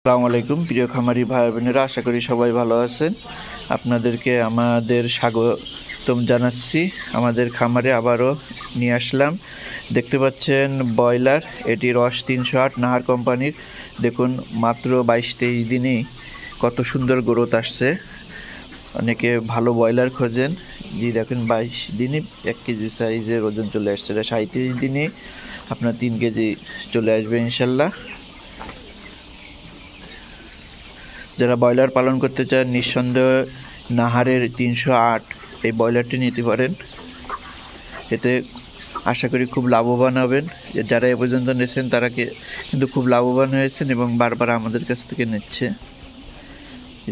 আসসালামু আলাইকুম প্রিয় খামারি ভাই বোনেরা, আশা করি সবাই ভালো আছেন। আপনাদেরকে আমাদের স্বাগতম জানাচ্ছি। আমাদের খামারে আবারও নিয়ে আসলাম। দেখতে পাচ্ছেন ব্রয়লার, এটি রস 308 নাহার কোম্পানির। দেখুন মাত্র 22-23 দিনেই কত সুন্দর গ্রোথ আসছে। অনেকে ভালো ব্রয়লার খোঁজেন। জি দেখুন 22 দিনে 1 কেজি সাইজের ওজন চলে আসছে। 37 দিনে আপনার 3 কেজি চলে আসবে ইনশাল্লাহ। যারা ব্রয়লার পালন করতে চান নিঃসন্দেহে নাহারের 308 এই ব্রয়লারটি নিতে পারেন। এতে আশা করি খুব লাভবান হবেন। যারা এ পর্যন্ত নিয়েছেন তারা কিন্তু খুব লাভবান হয়েছেন এবং বারবার আমাদের কাছ থেকে নিচ্ছে।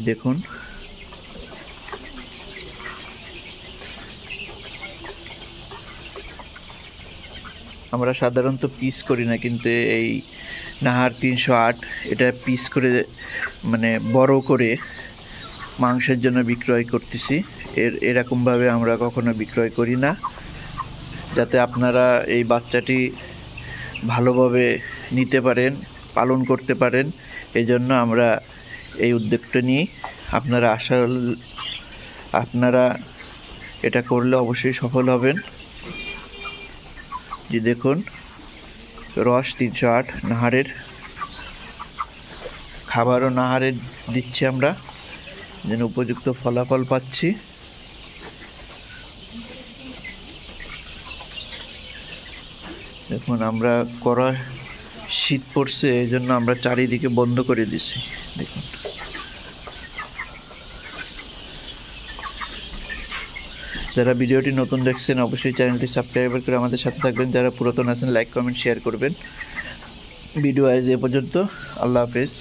দেখুন আমরা সাধারণত পিস করি না, কিন্তু এই নাহার 308 এটা পিস করে মানে বড় করে মাংসের জন্য বিক্রয় করতেছি। এরকমভাবে আমরা কখনো বিক্রয় করি না, যাতে আপনারা এই বাচ্চাটি ভালোভাবে নিতে পারেন, পালন করতে পারেন। এই জন্য আমরা এই উদ্যোগটা নিই। আপনারা এটা করলে অবশ্যই সফল হবেন। যে দেখুন রস 308 নাহারের, খাবারও নাহারের দিচ্ছি আমরা, যেন উপযুক্ত ফলাফল পাচ্ছি। দেখুন আমরা কড়া শীত পড়ছে, এই জন্য আমরা চারিদিকে বন্ধ করে দিছি। দেখুন যারা ভিডিওটি নতুন দেখছেন অবশ্যই চ্যানেলটি সাবস্ক্রাইব করে আমাদের সাথে থাকবেন। যারা পুরাতন আছেন লাইক কমেন্ট শেয়ার করবেন। ভিডিও আজ এ পর্যন্ত। আল্লাহ হাফেজ।